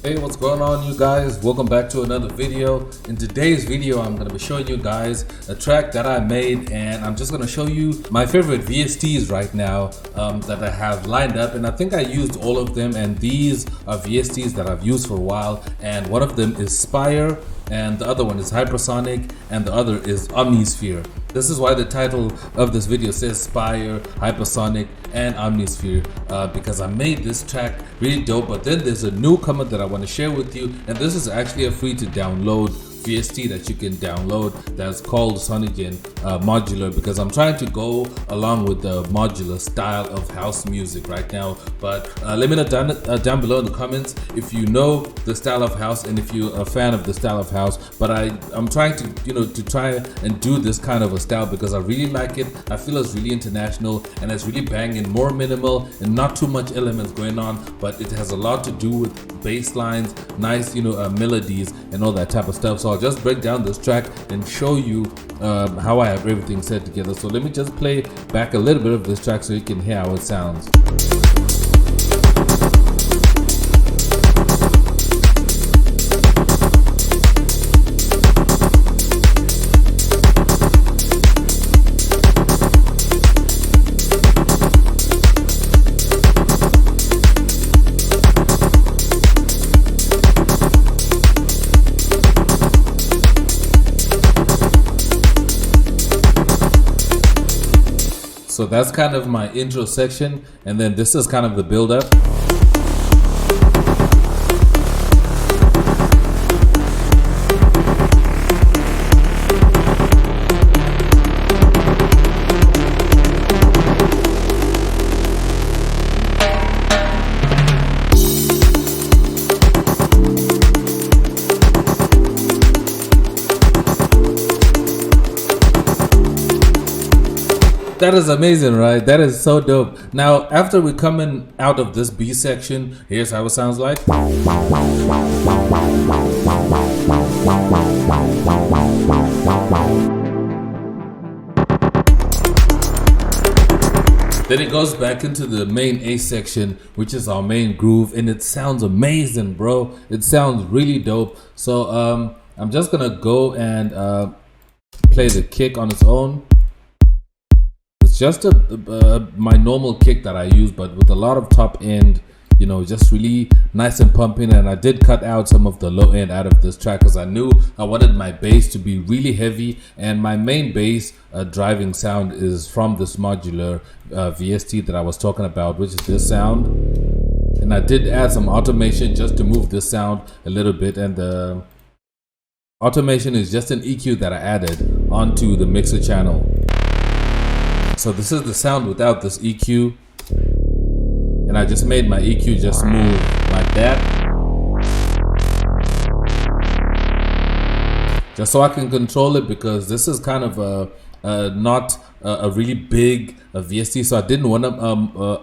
Hey, what's going on, you guys? Welcome back to another video. In today's video, I'm going to be showing you guys a track that I made, and I'm just going to show you my favorite VSTs right now that I have lined up. And I think I used all of them, and these are VSTs that I've used for a while, and one of them is Spire, and the other one is Hypersonic, and the other is Omnisphere. This is why the title of this video says Spire, Hypersonic, and Omnisphere, because I made this track really dope. But then there's a newcomer that I want to share with you, and this is actually a free to download VST that you can download that's called Sony Modular, because I'm trying to go along with the modular style of house music right now. But let me know down below in the comments if you know the style of house and if you're a fan of the style of house. But I'm trying to try and do this kind of a style because I really like it. I feel it's really international and it's really banging, more minimal and not too much elements going on, but it has a lot to do with bass lines, nice melodies and all that type of stuff. So I'll just break down this track and show you how I have everything set together. So let me just play back a little bit of this track so you can hear how it sounds. So that's kind of my intro section, and then this is kind of the build up. That is amazing, right? That is so dope. Now, after we're coming out of this B section, here's how it sounds like. Then it goes back into the main A section, which is our main groove, and it sounds amazing, bro. It sounds really dope. So I'm just gonna go and play the kick on its own. Just my normal kick that I use, but with a lot of top end, just really nice and pumping. And I did cut out some of the low end out of this track because I knew I wanted my bass to be really heavy, and my main bass driving sound is from this modular VST that I was talking about, which is this sound. And I did add some automation just to move this sound a little bit, and the automation is just an EQ that I added onto the mixer channel. So this is the sound without this EQ, and I just made my EQ just move like that, just so I can control it, because this is kind of not a really big VST, so I didn't want to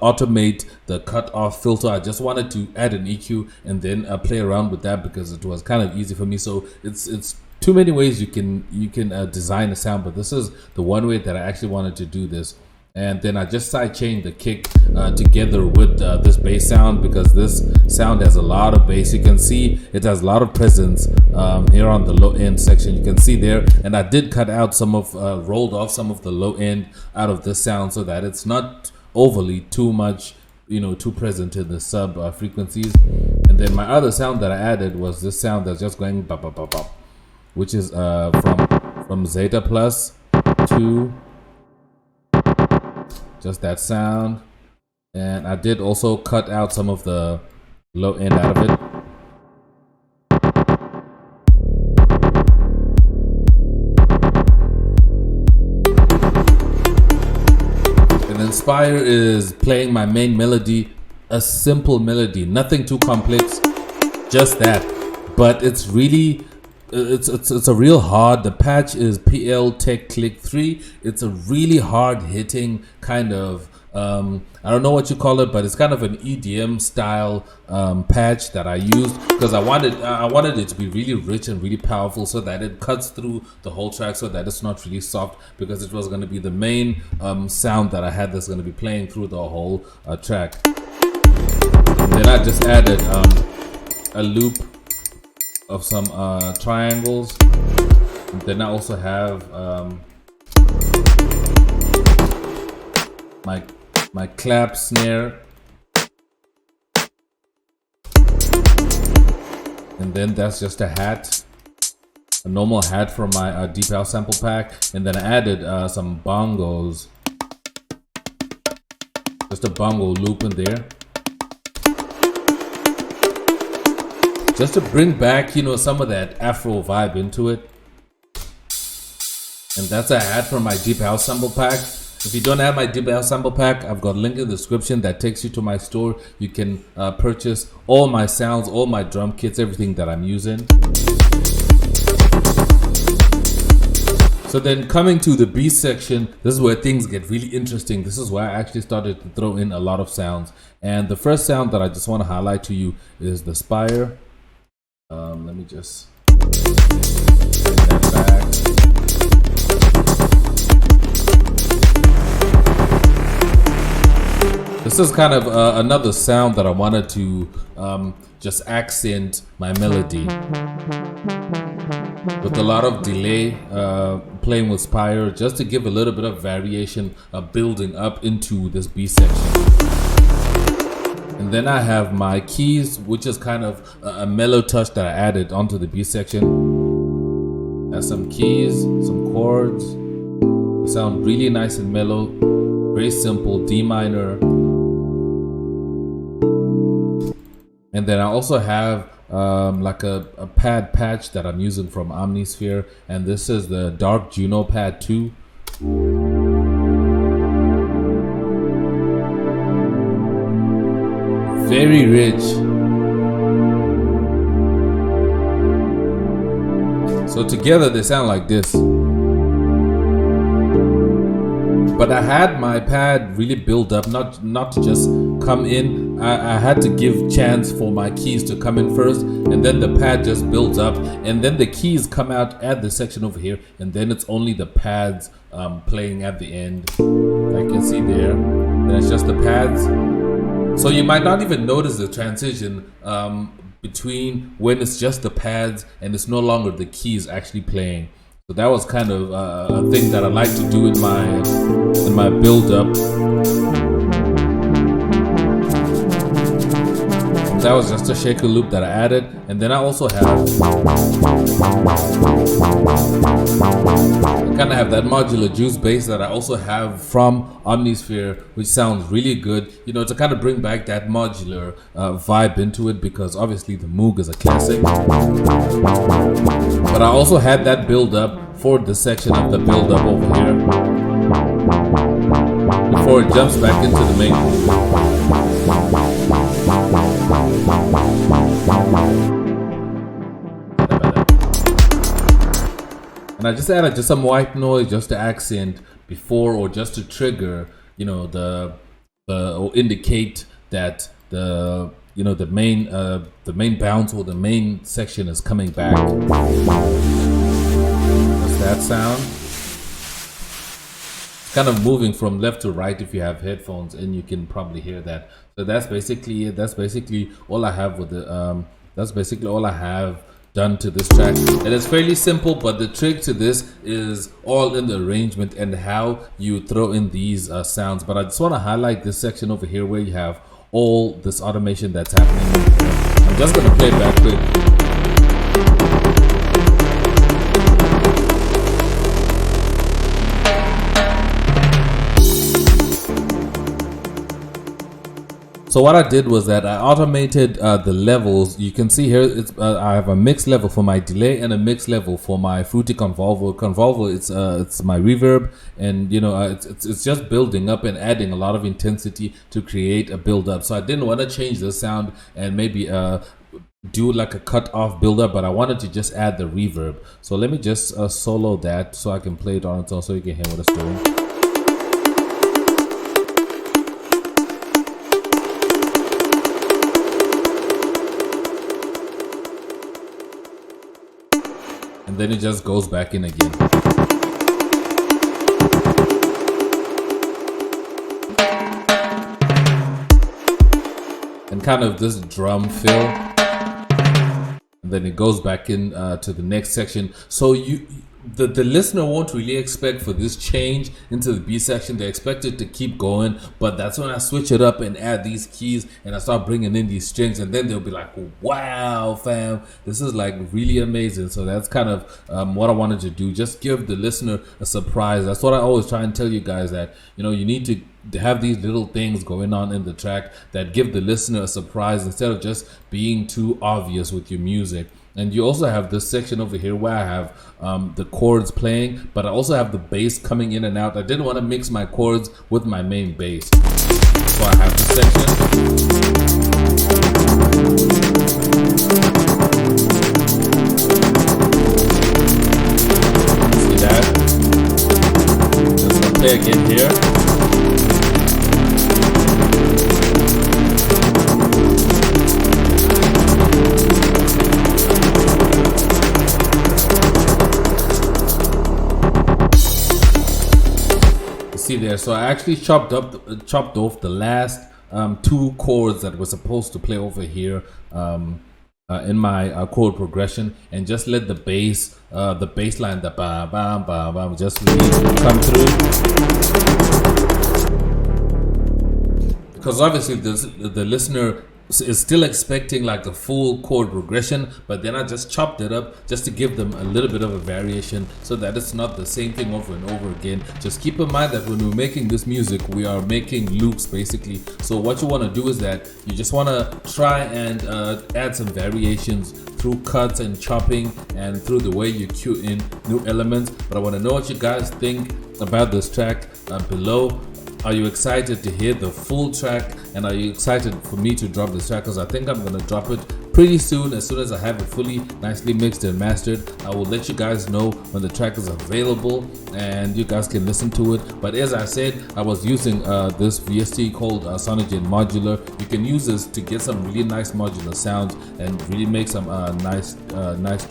automate the cutoff filter. I just wanted to add an EQ and then play around with that because it was kind of easy for me. So it's too many ways you can design a sound, but this is the one way that I actually wanted to do this. And then I just sidechained the kick together with this bass sound, because this sound has a lot of bass. You can see it has a lot of presence here on the low end section. You can see there, and I did cut out some of rolled off some of the low end out of this sound so that it's not overly too much, too present in the sub frequencies. And then my other sound that I added was this sound that's just going bop bop bop bop, which is from Zeta Plus to just that sound. And I did also cut out some of the low end out of it. And then Spire is playing my main melody, a simple melody, nothing too complex, just that. But it's really it's a real hard, the patch is PL Tech Click 3. It's a really hard hitting kind of I don't know what you call it, but it's kind of an EDM style patch that I used because I wanted it to be really rich and really powerful, so that it cuts through the whole track, so that it's not really soft, because it was going to be the main sound that I had that's going to be playing through the whole track. And then I just added a loop of some triangles. And then I also have my clap snare, and then that's just a hat, a normal hat from my deep house sample pack. And then I added some bongos, just a bongo loop in there, just to bring back, you know, some of that Afro vibe into it. And that's a hat from my deep house sample pack. If you don't have my deep house sample pack, I've got a link in the description that takes you to my store. You can purchase all my sounds, all my drum kits, everything that I'm using. So then coming to the B section, this is where things get really interesting. This is where I actually started to throw in a lot of sounds. And the first sound that I just want to highlight to you is the spire. Let me just bring that back. This is kind of another sound that I wanted to just accent my melody with a lot of delay, playing with spire, just to give a little bit of variation, building up into this B section. And then I have my keys, which is kind of a mellow touch that I added onto the B section. Has some keys, some chords, sound really nice and mellow, very simple, D minor. And then I also have like a pad patch that I'm using from Omnisphere, and this is the Dark Juno Pad 2. Very rich. So together they sound like this. But I had my pad really build up, not to just come in. I had to give chance for my keys to come in first, and then the pad just builds up, and then the keys come out at the section over here, and then it's only the pads playing at the end. I can see there. Then it's just the pads. So you might not even notice the transition between when it's just the pads and it's no longer the keys actually playing. So that was kind of a thing that I like to do in my build up. That was just a shaker loop that I added, and then I also have, I kind of have that modular juice bass that I also have from Omnisphere, which sounds really good, you know, to kind of bring back that modular vibe into it, because obviously the Moog is a classic. But I also had that build up for the section of the build up over here before it jumps back into the main groove. And I just added just some white noise just to accent before, or just to trigger, you know, or indicate that the main bounce or the main section is coming back. That's that sound. It's kind of moving from left to right if you have headphones, and you can probably hear that. So that's basically it. That's basically all I have with the that's basically all I have done to this track. And it's fairly simple, but the trick to this is all in the arrangement and how you throw in these sounds. But I just want to highlight this section over here where you have all this automation that's happening. I'm just gonna play it back quick. So what I did was that I automated the levels. You can see here, it's I have a mix level for my delay and a mix level for my Fruity Convolvo. Convolvo, it's my reverb, and you know it's just building up and adding a lot of intensity to create a build up. So I didn't want to change the sound and maybe do like a cut off build up, but I wanted to just add the reverb. So let me just solo that so I can play it on its own so you can hear what it's doing. And then it just goes back in again. And kind of this drum fill. and then it goes back in to the next section. So the listener won't really expect for this change into the B section. They expect it to keep going, but that's when I switch it up and add these keys and I start bringing in these strings, and then they'll be like, wow fam, this is like really amazing. So that's kind of what I wanted to do, just give the listener a surprise. That's what I always try and tell you guys, that you know, you need to have these little things going on in the track that give the listener a surprise instead of just being too obvious with your music. And you also have this section over here where I have the chords playing, but I also have the bass coming in and out. I didn't want to mix my chords with my main bass, so I have this section. See that? Just gonna play again here. See there, so I actually chopped off the last two chords that were supposed to play over here in my chord progression, and just let the bass line, the bam bam bam bam, just really come through, because obviously the listener is still expecting like a full chord progression, but then I just chopped it up just to give them a little bit of a variation so that it's not the same thing over and over again. Just keep in mind that when we're making this music, we are making loops basically. So what you want to do is that you just want to try and add some variations through cuts and chopping and through the way you cue in new elements. But I want to know what you guys think about this track below. Are you excited to hear the full track, and are you excited for me to drop this track? Because I think I'm going to drop it pretty soon. As soon as I have it fully nicely mixed and mastered, I will let you guys know when the track is available and you guys can listen to it. But as I said, I was using this VST called Sony Modular. You can use this to get some really nice modular sounds and really make some nice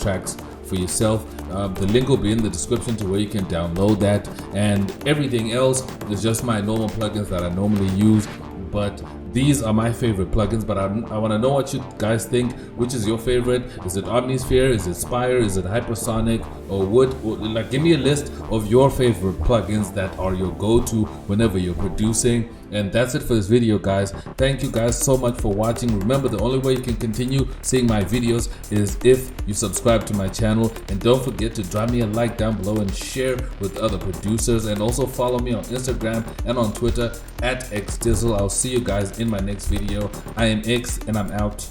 tracks for yourself. The link will be in the description to where you can download that, and everything else is just my normal plugins that I normally use. But these are my favorite plugins, but I want to know what you guys think. Which is your favorite? Is it Omnisphere? Is it Spire? Is it Hypersonic? Or like, give me a list of your favorite plugins that are your go-to whenever you're producing. And that's it for this video, guys. Thank you guys so much for watching. Remember, the only way you can continue seeing my videos is if you subscribe to my channel, and don't forget to drop me a like down below and share with other producers, and also follow me on Instagram and on Twitter at XDizzle. I'll see you guys in my next video. I am X, and I'm out.